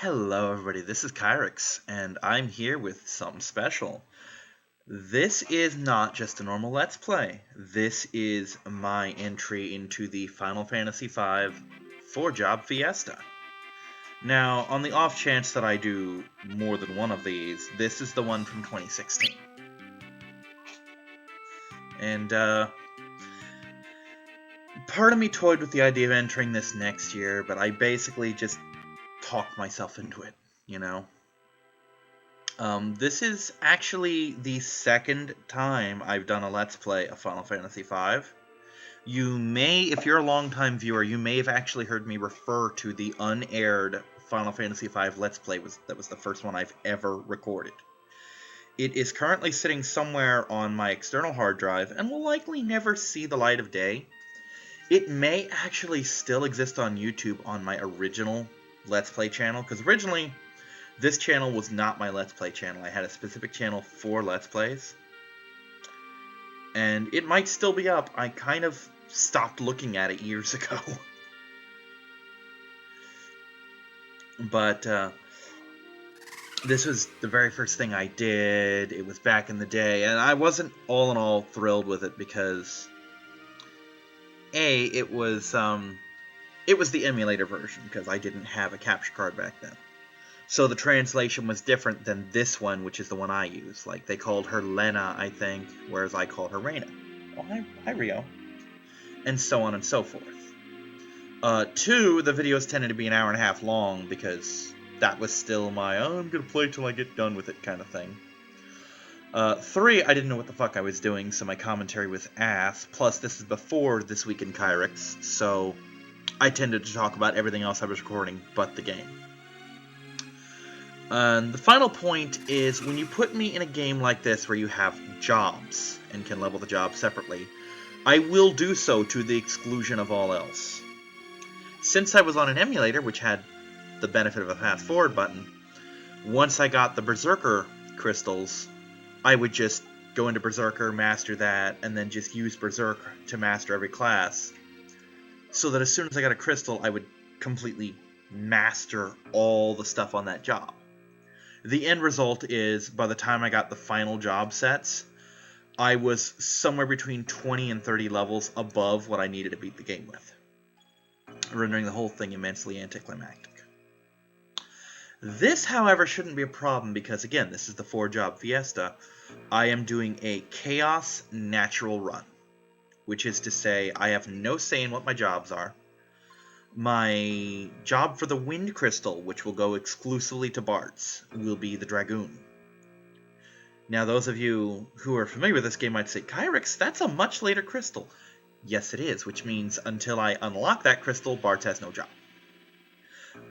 Hello everybody, this is Kyrix, and I'm here with something special. This is not just a normal Let's Play. This is my entry into the Final Fantasy V 4-job Fiesta. Now, on the off chance that I do more than one of these, this is the one from 2016. And, part of me toyed with the idea of entering this next year, but I basically just talked myself into it, you know? This is actually the second time I've done a Let's Play of Final Fantasy V. You may, if you're a longtime viewer, you may have actually heard me refer to the unaired Final Fantasy V Let's Play that was the first one I've ever recorded. It is currently sitting somewhere on my external hard drive and will likely never see the light of day. It may actually still exist on YouTube on my original Let's Play channel, because originally this channel was not my Let's Play channel. I had a specific channel for Let's Plays. And it might still be up. I kind of stopped looking at it years ago. But this was the very first thing I did. It was back in the day. And I wasn't all in all thrilled with it because it was the emulator version, because I didn't have a capture card back then. So the translation was different than this one, which is the one I use. Like, they called her Lena, I think, whereas I called her Reina. Oh, hi Rio. And so on and so forth. 2, the videos tended to be an hour and a half long, because that was still my, I'm gonna play till I get done with it kind of thing. 3, I didn't know what the fuck I was doing, so my commentary was ass. Plus, this is before This Week in Kyrix, so I tended to talk about everything else I was recording but the game. And the final point is, when you put me in a game like this where you have jobs and can level the jobs separately, I will do so to the exclusion of all else. Since I was on an emulator, which had the benefit of a fast forward button, once I got the Berserker crystals, I would just go into Berserker, master that, and then just use Berserk to master every class, so that as soon as I got a crystal, I would completely master all the stuff on that job. The end result is, by the time I got the final job sets, I was somewhere between 20 and 30 levels above what I needed to beat the game with, rendering the whole thing immensely anticlimactic. This, however, shouldn't be a problem because, again, this is the 4-job Fiesta. I am doing a Chaos Natural run, which is to say I have no say in what my jobs are. My job for the Wind Crystal, which will go exclusively to Bards, will be the Dragoon. Now, those of you who are familiar with this game might say, Kyrix, that's a much later crystal. Yes, it is, which means until I unlock that crystal, Bards has no job.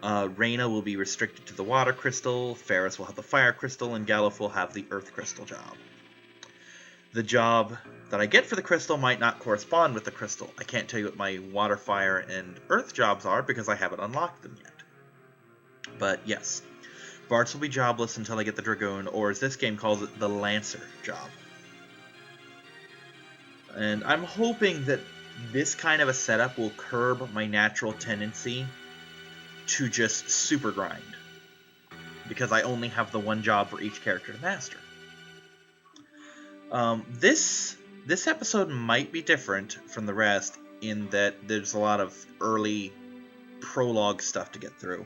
Reina will be restricted to the Water Crystal, Ferris will have the Fire Crystal, and Galuf will have the Earth Crystal job. The job that I get for the crystal might not correspond with the crystal. I can't tell you what my water, fire, and earth jobs are because I haven't unlocked them yet. But yes, Bards will be jobless until I get the Dragoon, or as this game calls it, the Lancer job. And I'm hoping that this kind of a setup will curb my natural tendency to just super grind, because I only have the one job for each character to master. This episode might be different from the rest in that there's a lot of early prologue stuff to get through.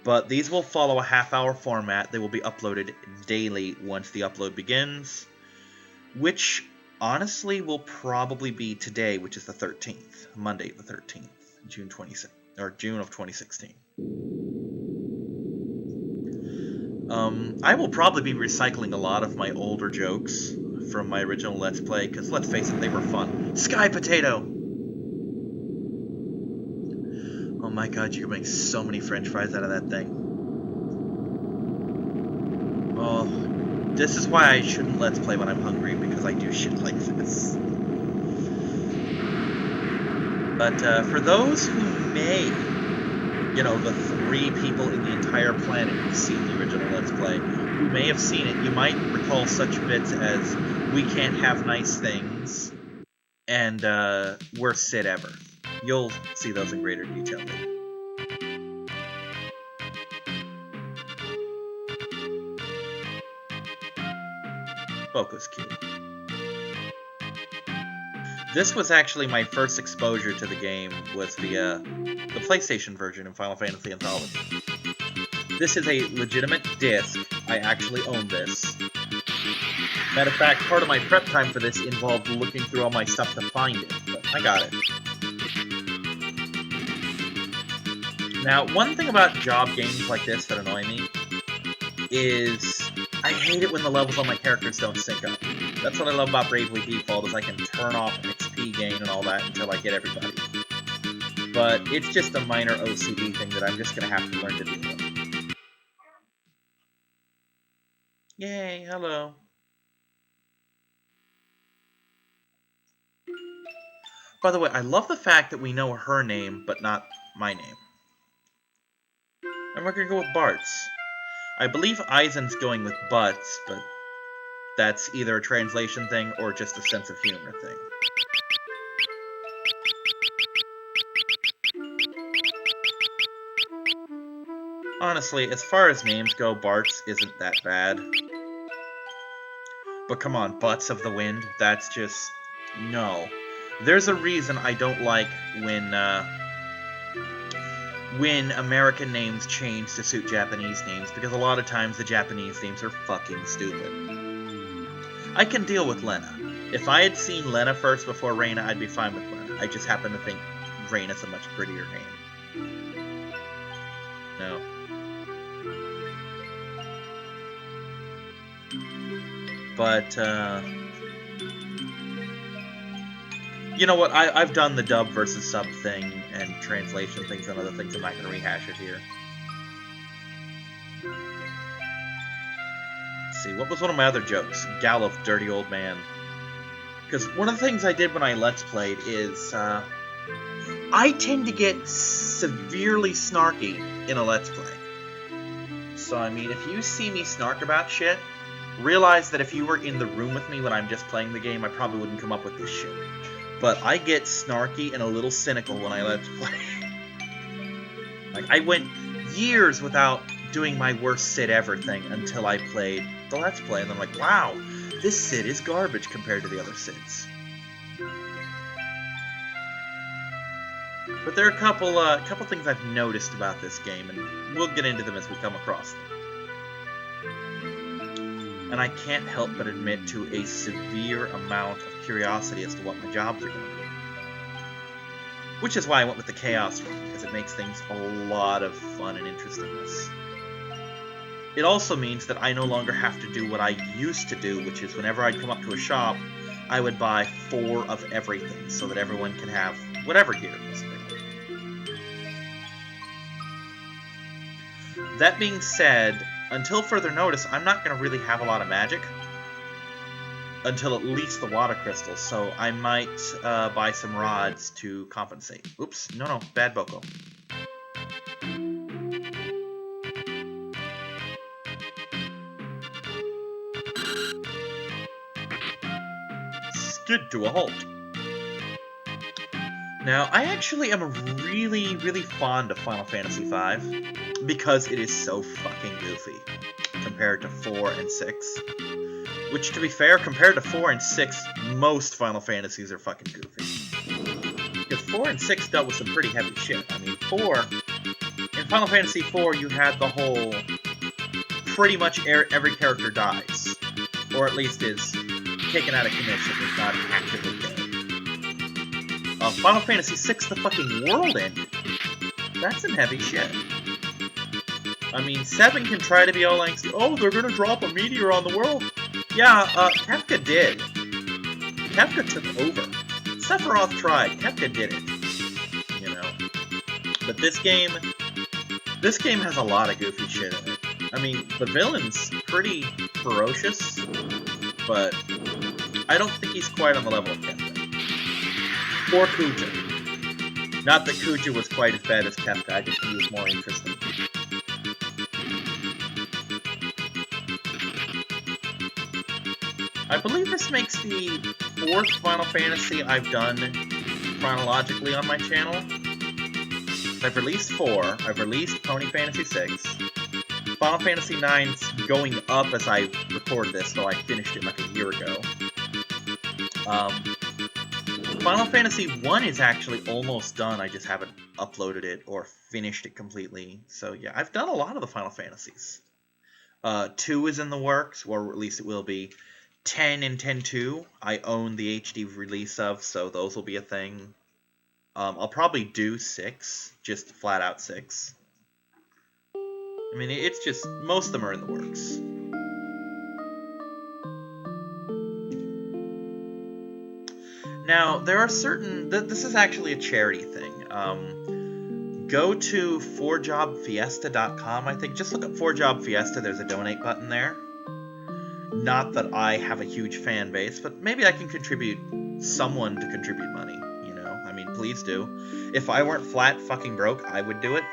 But these will follow a half-hour format. They will be uploaded daily once the upload begins, which honestly will probably be today, which is the 13th, Monday the 13th, June of 2016. I will probably be recycling a lot of my older jokes from my original Let's Play, because let's face it, they were fun. Sky Potato! Oh my god, you can make so many french fries out of that thing. Oh, this is why I shouldn't Let's Play when I'm hungry, because I do shit like this. But for those who may, the 3 people in the entire planet who've seen the original Let's Play, who may have seen it, you might recall such bits as, we can't have nice things, and worst Sid ever. You'll see those in greater detail later. Boko's cute. This was actually my first exposure to the game, was via the PlayStation version of Final Fantasy Anthology. This is a legitimate disc. I actually own this. Matter of fact, part of my prep time for this involved looking through all my stuff to find it, but I got it. Now, one thing about job games like this that annoy me is I hate it when the levels on my characters don't sync up. That's what I love about Bravely Default, is I can turn off XP gain and all that until I get everybody. But it's just a minor OCD thing that I'm just going to have to learn to deal with. Yay, hello. By the way, I love the fact that we know her name, but not my name. And we're going to go with Bart's. I believe Eisen's going with Butts, but that's either a translation thing or just a sense of humor thing. Honestly, as far as names go, Bart's isn't that bad. But come on, Butts of the Wind, that's just... no. There's a reason I don't like when American names change to suit Japanese names, because a lot of times the Japanese names are fucking stupid. I can deal with Lena. If I had seen Lena first before Reina, I'd be fine with Lena. I just happen to think Reina's a much prettier name. No. But, you know what, I've done the dub versus sub thing, and translation things and other things. I'm not going to rehash it here. Let's see, what was one of my other jokes? Galuf, dirty old man. Because one of the things I did when I Let's Played is, I tend to get severely snarky in a Let's Play. So, I mean, if you see me snark about shit, realize that if you were in the room with me when I'm just playing the game, I probably wouldn't come up with this shit. But I get snarky and a little cynical when I Let's Play. Like, I went years without doing my worst Sid ever thing until I played the Let's Play, and I'm like, wow, this Sid is garbage compared to the other Sids. But there are a couple things I've noticed about this game, and we'll get into them as we come across them. And I can't help but admit to a severe amount of curiosity as to what my jobs are going to be. Which is why I went with the Chaos one, because it makes things a lot of fun and interestingness. It also means that I no longer have to do what I used to do, which is whenever I'd come up to a shop, I would buy 4 of everything, so that everyone can have whatever gear is available. That being said, until further notice, I'm not going to really have a lot of magic until at least the water crystals, so I might buy some rods to compensate. Oops, no, bad Boko. Skid to a halt. Now, I actually am really, really fond of Final Fantasy V, because it is so fucking goofy compared to 4 and 6. Which, to be fair, compared to 4 and 6, most Final Fantasies are fucking goofy. Because 4 and 6 dealt with some pretty heavy shit. I mean, in Final Fantasy 4, you had the whole, pretty much every character dies. Or at least is taken out of commission, if not actively dead. Final Fantasy 6, the fucking world ended. That's some heavy shit. I mean, 7 can try to be all angsty. Oh, they're gonna drop a meteor on the world. Yeah, Kefka did. Kefka took over. Sephiroth tried. Kefka did it. You know. But this game has a lot of goofy shit in it. I mean, the villain's pretty ferocious, but I don't think he's quite on the level of Kefka. Or Kuja. Not that Kuja was quite as bad as Kefka, I just think he was more interesting. I believe this makes the 4th Final Fantasy I've done chronologically on my channel. I've released 4, I've released Pony Fantasy 6, Final Fantasy IX's going up as I record this, though I finished it like a year ago. Final Fantasy I is actually almost done. I just haven't uploaded it or finished it completely. So yeah, I've done a lot of the Final Fantasies. 2 is in the works, or at least it will be. 10 and 10-2, I own the HD release of, so those will be a thing. I'll probably do 6, just flat out 6. I mean, it's just, most of them are in the works. Now, there are certain, this is actually a charity thing. Go to 4jobfiesta.com, I think. Just look up 4Job Fiesta, there's a donate button there. Not that I have a huge fan base, but maybe I can contribute someone to contribute money, you know? I mean, please do. If I weren't flat fucking broke, I would do it.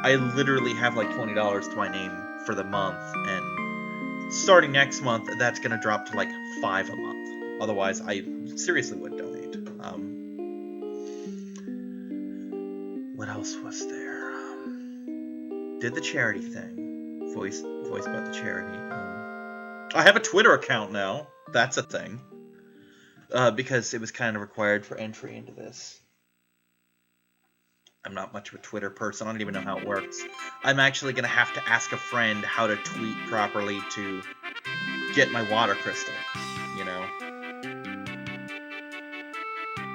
I literally have like $20 to my name for the month, and starting next month, that's going to drop to like $5 a month. Otherwise, I seriously would donate. What else was there? Did the charity thing. Voice about the charity. I have a Twitter account now. That's a thing. Because it was kind of required for entry into this. I'm not much of a Twitter person. I don't even know how it works. I'm actually going to have to ask a friend how to tweet properly to get my water crystal, you know?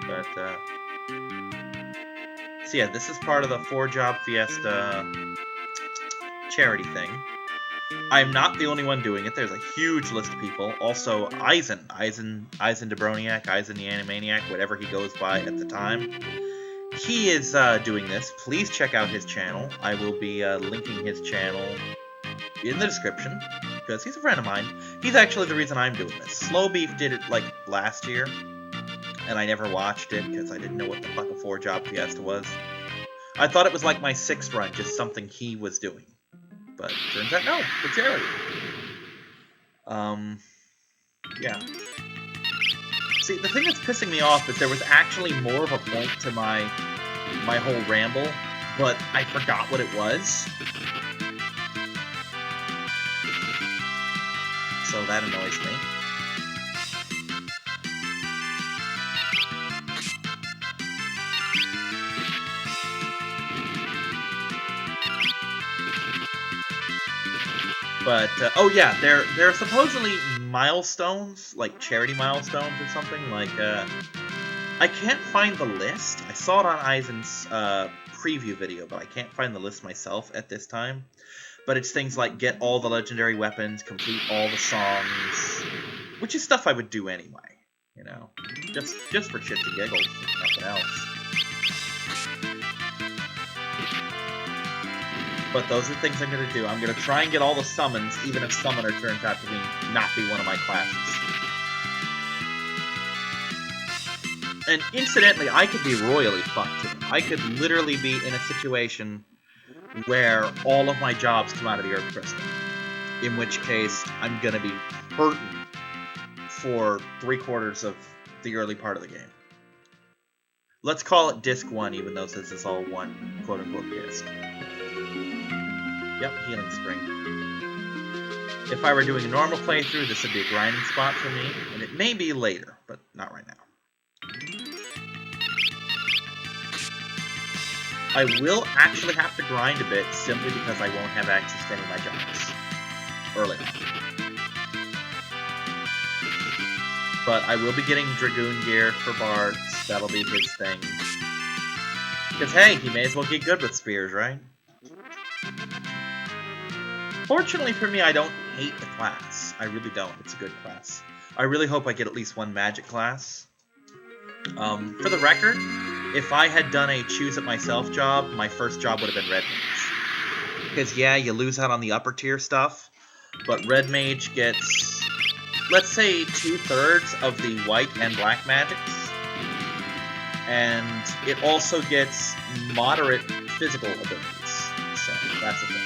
But, so yeah, this is part of the 4Job Fiesta charity thing. I'm not the only one doing it. There's a huge list of people. Also, Eisen Debroniak, Eisen the Animaniac, whatever he goes by at the time. He is doing this. Please check out his channel. I will be linking his channel in the description, because he's a friend of mine. He's actually the reason I'm doing this. Slow Beef did it, like, last year, and I never watched it, because I didn't know what the fuck a 4Job Fiesta was. I thought it was like my 6th run, just something he was doing. But turns out, no, for charity. Yeah. See, the thing that's pissing me off is there was actually more of a point to my whole ramble, but I forgot what it was. So that annoys me. But, oh yeah, there are supposedly milestones, like charity milestones or something, like, I can't find the list. I saw it on Eisen's, preview video, but I can't find the list myself at this time. But it's things like get all the legendary weapons, complete all the songs, which is stuff I would do anyway, you know, just for shits and giggles, if nothing else. But those are things I'm going to do. I'm going to try and get all the summons, even if Summoner turns out to not be one of my classes. And incidentally, I could be royally fucked too. I could literally be in a situation where all of my jobs come out of the Earth Crystal. In which case, I'm going to be hurting for 3/4 of the early part of the game. Let's call it Disc 1, even though this is all one quote-unquote disc. Yep, Healing Spring. If I were doing a normal playthrough, this would be a grinding spot for me, and it may be later, but not right now. I will actually have to grind a bit, simply because I won't have access to any of my jobs early on. But I will be getting Dragoon gear for Bartz. That'll be his thing. Because hey, he may as well get good with spears, right? Fortunately for me, I don't hate the class. I really don't. It's a good class. I really hope I get at least one magic class. For the record, if I had done a choose-it-myself job, my first job would have been Red Mage. Because, yeah, you lose out on the upper-tier stuff, but Red Mage gets, let's say, 2/3 of the white and black magics. And it also gets moderate physical abilities. So, that's the thing.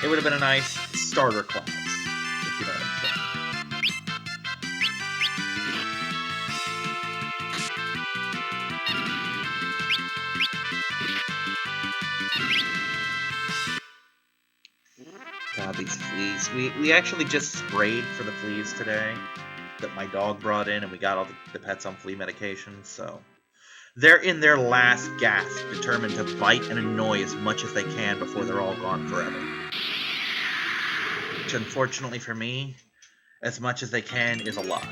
It would have been a nice starter class, if you know what I'm saying. God, these fleas. We actually just sprayed for the fleas today that my dog brought in, and we got all the pets on flea medication, so... They're in their last gasp, determined to bite and annoy as much as they can before they're all gone forever. Which, unfortunately for me, as much as they can is a lot.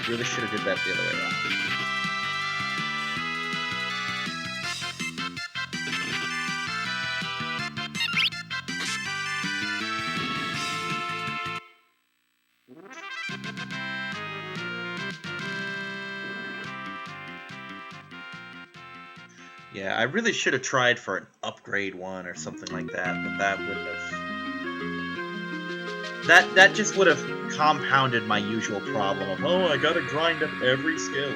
Really should have did that the other way around. Yeah, I really should have tried for an upgrade one or something like that, but that wouldn't have... That just would have compounded my usual problem of, oh, I gotta grind up every skill.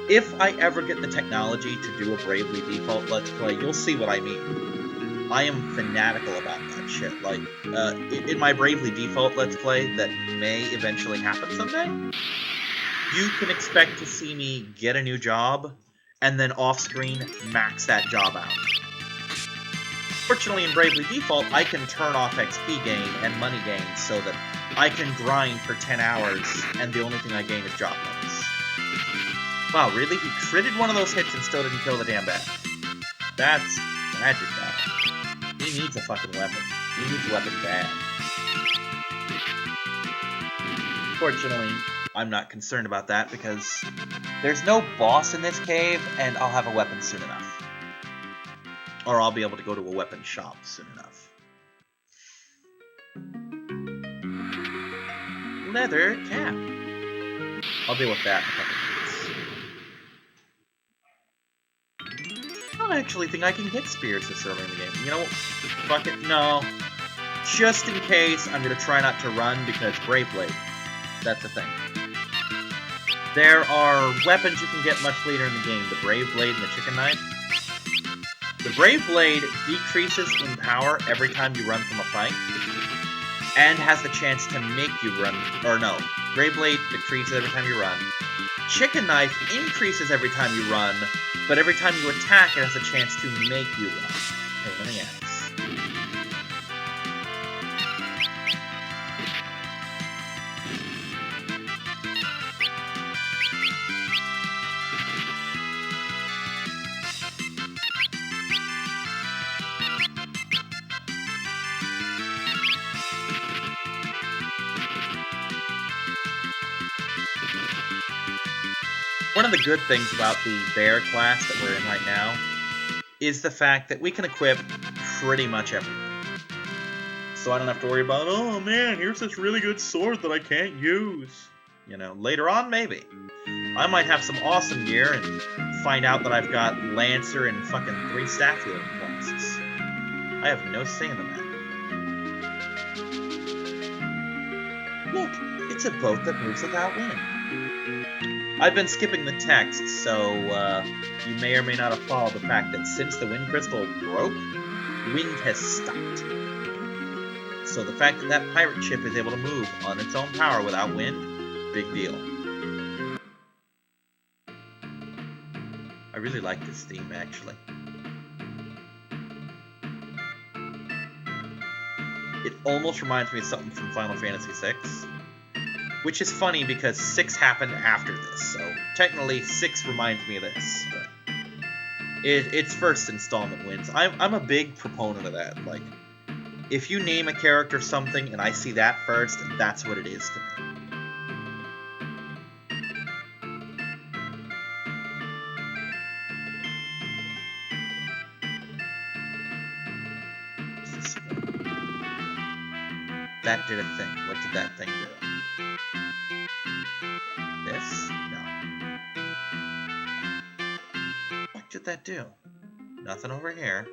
If I ever get the technology to do a Bravely Default Let's Play, you'll see what I mean. I am fanatical about that shit. Like, in my Bravely Default Let's Play that may eventually happen someday, you can expect to see me get a new job, and then off-screen max that job out. Fortunately, in Bravely Default, I can turn off XP gain and money gain so that I can grind for 10 hours, and the only thing I gain is job levels. Wow, really? He critted one of those hits and still didn't kill the damn bat. That's magic, though. He needs a fucking weapon. He needs a weapon bad. Fortunately, I'm not concerned about that because there's no boss in this cave, and I'll have a weapon soon enough. Or I'll be able to go to a weapon shop soon enough. Leather cap. I'll deal with that in a couple minutes. I don't actually think I can get spears this early in the game. You know, fuck it, no. Just in case, I'm going to try not to run because Brave Blade. That's the thing. There are weapons you can get much later in the game. The Brave Blade and the Chicken Knife. The Brave Blade decreases in power every time you run from a fight, and has the chance to make you run, or no, Brave Blade decreases every time you run. Chicken Knife increases every time you run, but every time you attack it has a chance to make you run. Pain in the ass. One of the good things about the bear class that we're in right now is the fact that we can equip pretty much everything. So I don't have to worry about, oh man, here's this really good sword that I can't use. You know, later on, maybe. I might have some awesome gear and find out that I've got Lancer and fucking 3 staff wielding classes. I have no say in the matter. Look, it's a boat that moves without wind. I've been skipping the text, so you may or may not have followed the fact that since the wind crystal broke, wind has stopped. So the fact that that pirate ship is able to move on its own power without wind, big deal. I really like this theme, actually. It almost reminds me of something from Final Fantasy VI. Which is funny because 6 happened after this, so technically 6 reminds me of this. But its first installment wins. I'm a big proponent of that. Like, if you name a character something and I see that first, that's what it is to me. That did a thing. What did that thing do? This? No. What did that do? Nothing over here.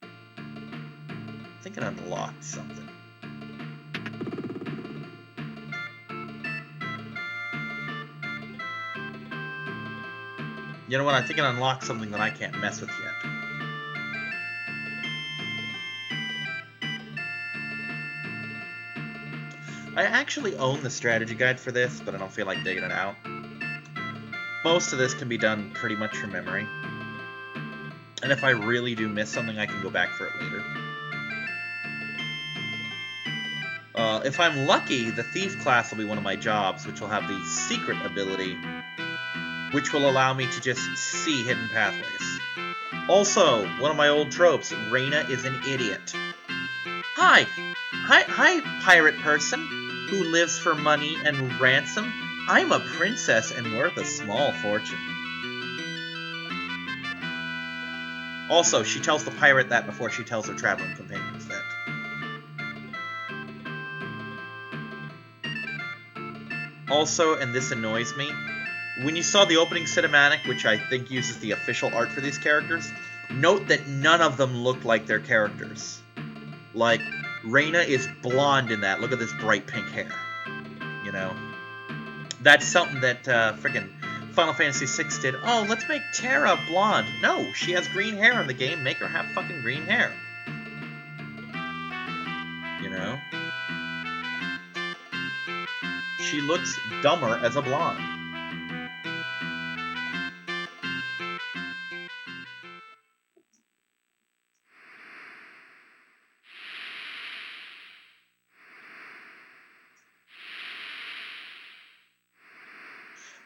I think it unlocked something. You know what? I think it unlocked something that I can't mess with yet. I actually own the strategy guide for this, but I don't feel like digging it out. most of this can be done pretty much from memory. And if I really do miss something, I can go back for it later. If I'm lucky, the Thief class will be one of my jobs, which will have the secret ability, which will allow me to just see hidden pathways. Also, one of my old tropes, Reyna is an idiot. Hi, pirate person who lives for money and ransom. I'm a princess and worth a small fortune. Also, she tells the pirate that before she tells her traveling companions that. Also, and this annoys me, when you saw the opening cinematic, which I think uses the official art for these characters, note that none of them look like their characters. Like, Reyna is blonde in that. Look at this bright pink hair. You know? That's something that frickin' Final Fantasy VI did. Oh, let's make Terra blonde. No, she has green hair in the game. Make her have fucking green hair. You know? She looks dumber as a blonde.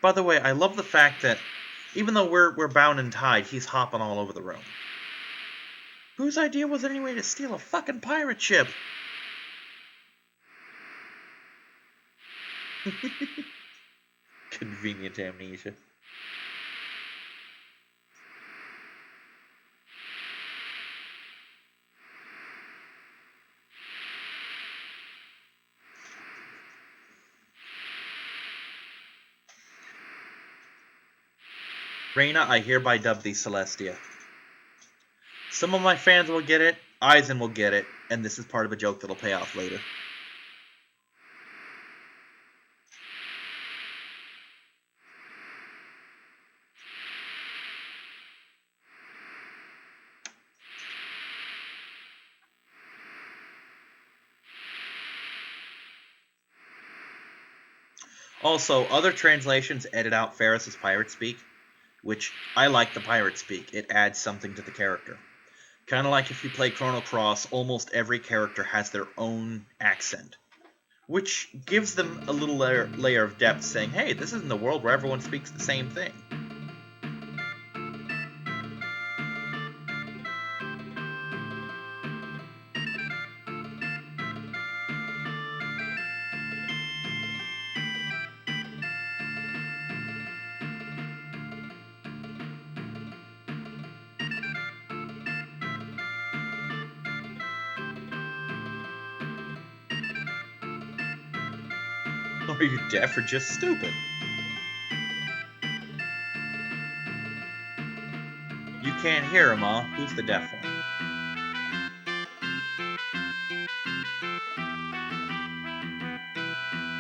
By the way, I love the fact that even though we're bound and tied, he's hopping all over the room. Whose idea was it anyway to steal a fucking pirate ship? Convenient amnesia. Reyna, I hereby dub thee Celestia. Some of my fans will get it, Eisen will get it, and this is part of a joke that'll pay off later. Also, other translations edit out Ferris's pirate speak, which I like the pirate speak. It adds something to the character. Kind of like if you play Chrono Cross, almost every character has their own accent, which gives them a little layer of depth, saying, hey, this isn't the world where everyone speaks the same thing. Are you deaf or just stupid? You can't hear him, huh? Who's the deaf one?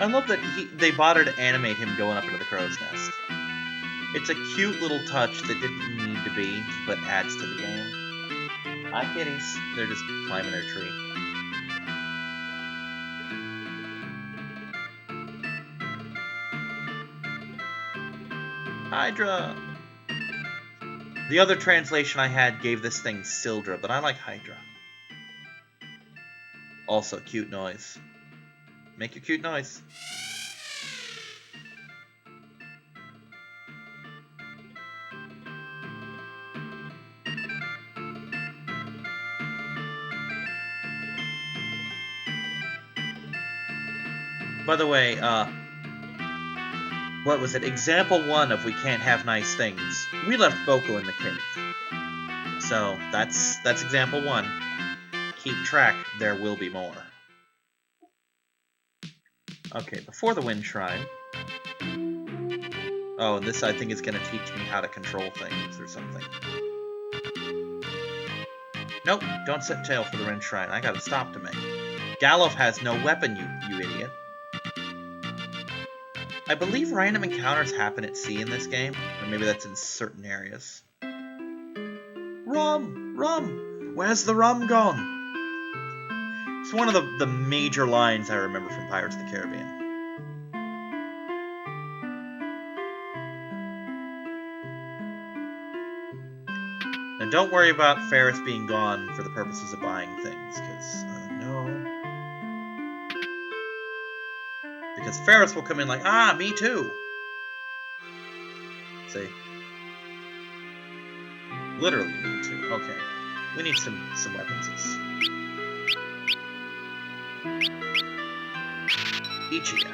I love that they bothered to animate him going up into the crow's nest. It's a cute little touch that didn't need to be, but adds to the game. Hi, kitties. They're just climbing their tree. Hydra! The other translation I had gave this thing Sildra, but I like Hydra. Also, cute noise. Make your cute noise. By the way, what was it? Example 1 of We Can't Have Nice Things. We left Boko in the cave. So, that's example 1. Keep track, there will be more. Okay, before the Wind Shrine. Oh, and this I think is going to teach me how to control things or something. Nope, don't set tail for the Wind Shrine. I got a stop to make. Gallof has no weapon, you idiot. I believe random encounters happen at sea in this game, or maybe that's in certain areas. Rum! Rum! Where's the rum gone? It's one of the major lines I remember from Pirates of the Caribbean. don't worry about Ferris being gone for the purposes of buying things, because, no. Because Ferris will come in like, ah, me too. See? Literally me too. Okay. We need some weapons. Ichiya.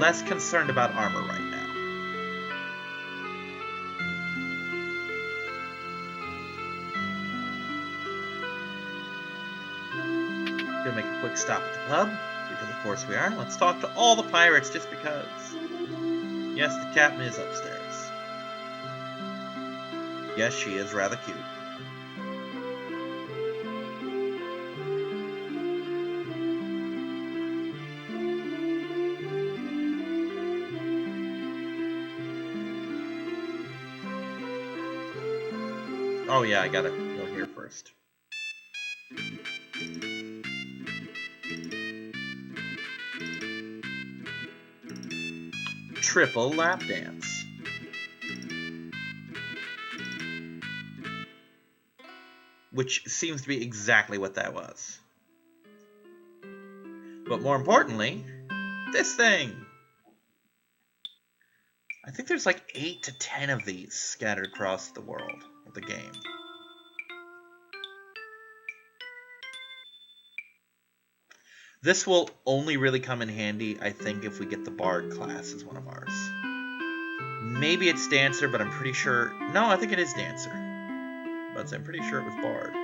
Less concerned about armor right now. Gonna make a quick stop at the pub, because of course we are. Let's talk to all the pirates just because. Yes, the captain is upstairs. Yes, she is rather cute. Oh yeah, I gotta go here first. Triple lap dance. Which seems to be exactly what that was. But more importantly, this thing! I think there's like 8 to 10 of these scattered across the world of the game. This will only really come in handy, I think, if we get the Bard class as one of ours. Maybe it's Dancer, but I'm pretty sure... No, I think it is Dancer. But I'm pretty sure it was Bard.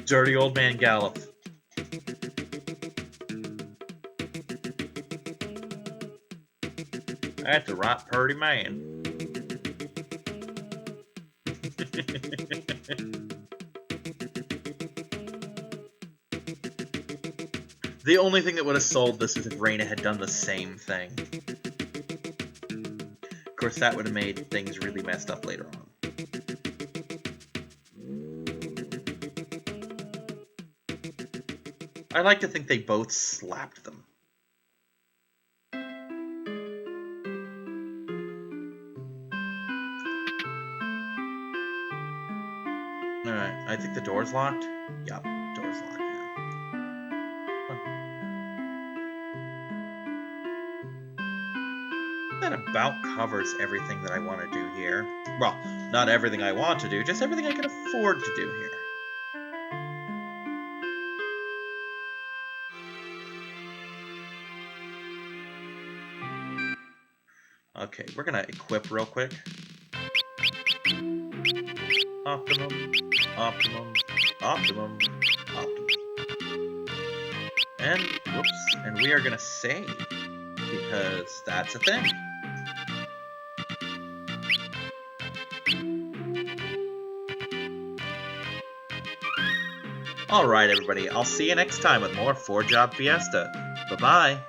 Dirty old man Gallop. That's a right purty man. The only thing that would have sold this is if Reina had done the same thing. Of course, that would have made things really messed up later on. I like to think they both slapped them. Alright, I think the door's locked. Yep, door's locked now. That about covers everything that I want to do here. Well, not everything I want to do, just everything I can afford to do here. Okay, we're gonna equip real quick. Optimum, optimum, optimum, optimum. And, whoops, and we are gonna save, because that's a thing. Alright everybody, I'll see you next time with more 4-Job Fiesta. Bye-bye.